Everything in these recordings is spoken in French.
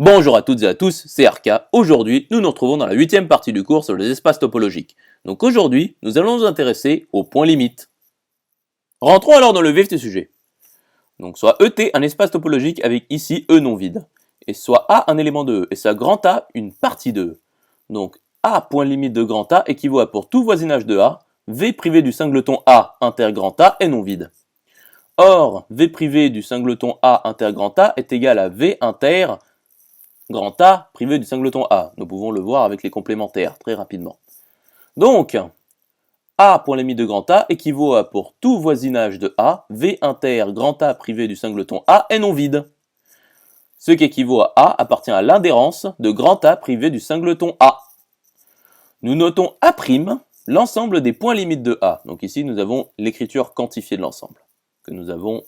Bonjour à toutes et à tous, c'est RK. Aujourd'hui, nous nous retrouvons dans la 8e partie du cours sur les espaces topologiques. Donc aujourd'hui, nous allons nous intéresser aux points limites. Rentrons alors dans le vif du sujet. Donc soit ET un espace topologique avec ici E non vide, et soit A un élément de E, et soit grand A une partie de E. Donc A point limite de grand A équivaut à pour tout voisinage de A, V privé du singleton A inter grand A est non vide. Or, V privé du singleton A inter grand A est égal à V inter grand A privé du singleton A. Nous pouvons le voir avec les complémentaires très rapidement. Donc, A point limite de grand A équivaut à pour tout voisinage de A, V inter grand A privé du singleton A est non vide. Ce qui équivaut à A appartient à l'indhérence de grand A privé du singleton A. Nous notons A', l'ensemble des points limites de A. Donc ici, nous avons l'écriture quantifiée de l'ensemble, que nous avons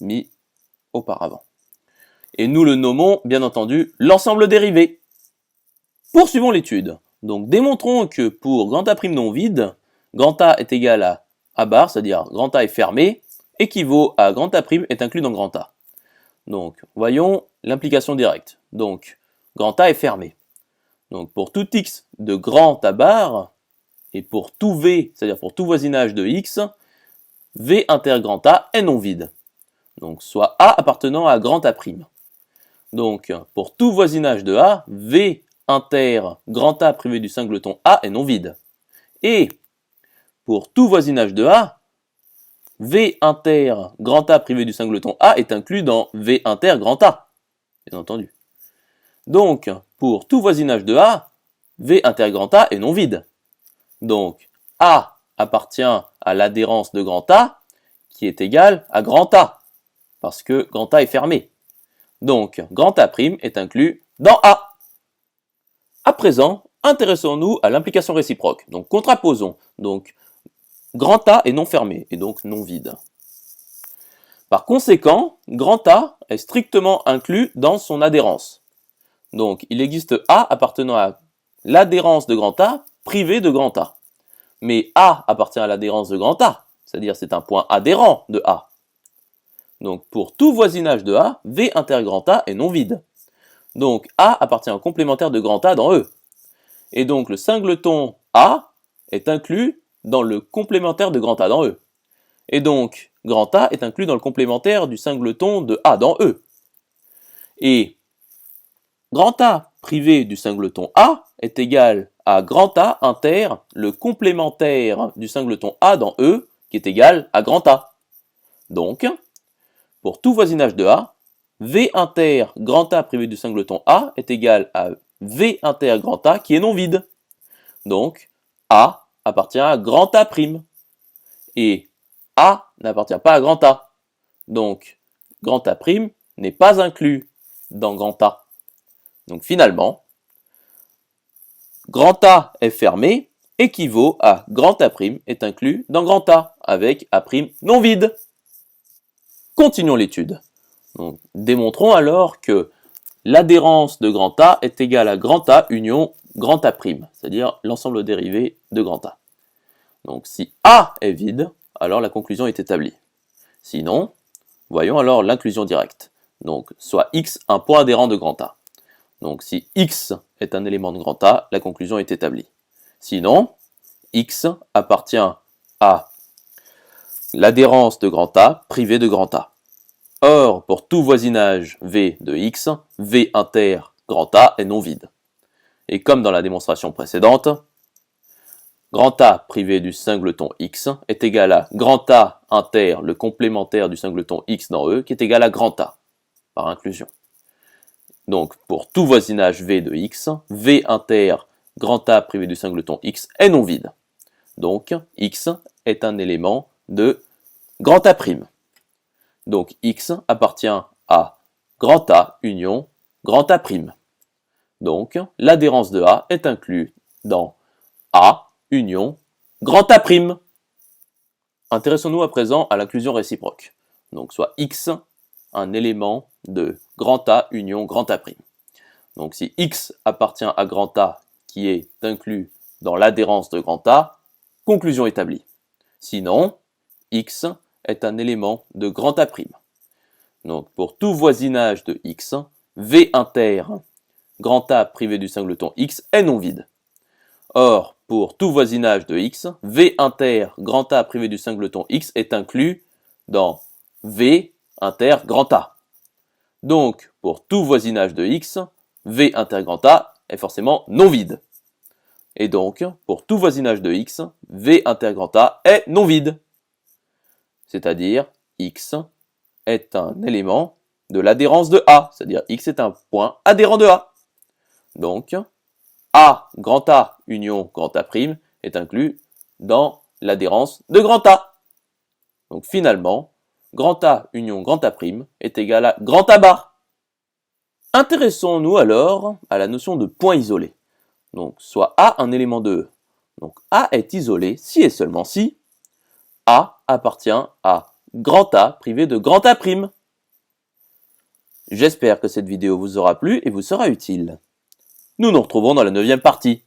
mis auparavant. Et nous le nommons, bien entendu, l'ensemble dérivé. Poursuivons l'étude. Donc démontrons que pour grand A' non vide, grand A est égal à A bar, c'est-à-dire grand A est fermé, équivaut à grand A' est inclus dans grand A. Donc voyons l'implication directe. Donc grand A est fermé. Donc pour tout x de grand A bar, et pour tout V, c'est-à-dire pour tout voisinage de x, V inter grand A est non vide. Donc soit A appartenant à grand A'. Donc, pour tout voisinage de A, V inter grand A privé du singleton A est non vide. Et pour tout voisinage de A, V inter grand A privé du singleton A est inclus dans V inter grand A, bien entendu. Donc, pour tout voisinage de A, V inter grand A est non vide. Donc, A appartient à l'adhérence de grand A, qui est égale à grand A, parce que grand A est fermé. Donc, grand A' est inclus dans A. À présent, intéressons-nous à l'implication réciproque. Donc, contraposons. Donc, grand A est non fermé, et donc non vide. Par conséquent, grand A est strictement inclus dans son adhérence. Donc, il existe A appartenant à l'adhérence de grand A, privé de grand A. Mais A appartient à l'adhérence de grand A, c'est-à-dire c'est un point adhérent de A. Donc, pour tout voisinage de A, V inter grand A est non vide. Donc, A appartient au complémentaire de grand A dans E. Et donc, le singleton A est inclus dans le complémentaire de grand A dans E. Et donc, grand A est inclus dans le complémentaire du singleton de A dans E. Et grand A privé du singleton A est égal à grand A inter le complémentaire du singleton A dans E, qui est égal à grand A. Donc, pour tout voisinage de A, V inter grand A privé du singleton A est égal à V inter grand A qui est non vide. Donc, A appartient à grand A'. Et A n'appartient pas à grand A. Donc, grand A' n'est pas inclus dans grand A. Donc finalement, grand A est fermé équivaut à grand A' est inclus dans grand A avec A' non vide. Continuons l'étude. Donc, démontrons alors que l'adhérence de grand A est égale à grand A union grand A', c'est-à-dire l'ensemble dérivé de grand A. Donc si A est vide, alors la conclusion est établie. Sinon, voyons alors l'inclusion directe. Donc soit X un point adhérent de grand A. Donc si X est un élément de grand A, la conclusion est établie. Sinon, X appartient à l'adhérence de grand A privé de grand A. Or, pour tout voisinage V de X, V inter grand A est non vide. Et comme dans la démonstration précédente, grand A privé du singleton X est égal à grand A inter le complémentaire du singleton X dans E, qui est égal à grand A, par inclusion. Donc, pour tout voisinage V de X, V inter grand A privé du singleton X est non vide. Donc, X est un élément de grand A'. Donc X appartient à grand A union grand A'. Donc l'adhérence de A est inclue dans A union grand A'. Intéressons-nous à présent à l'inclusion réciproque. Donc soit X un élément de grand A union grand A'. Donc si X appartient à grand A qui est inclus dans l'adhérence de grand A, conclusion établie. Sinon, X est un élément de grand A'. Donc pour tout voisinage de X, V inter grand A privé du singleton X est non vide. Or, pour tout voisinage de X, V inter grand A privé du singleton X est inclus dans V inter grand A. Donc, pour tout voisinage de X, V inter grand A est forcément non vide. Et donc, pour tout voisinage de X, V inter grand A est non vide. C'est-à-dire, X est un élément de l'adhérence de A, c'est-à-dire X est un point adhérent de A. Donc, A union grand A' est inclus dans l'adhérence de grand A. Donc finalement, grand A union grand A' est égal à grand A bar. Intéressons-nous alors à la notion de point isolé. Donc soit A un élément de E. Donc A est isolé si et seulement si A appartient à grand A privé de grand A'. J'espère que cette vidéo vous aura plu et vous sera utile. Nous nous retrouvons dans la 9e partie.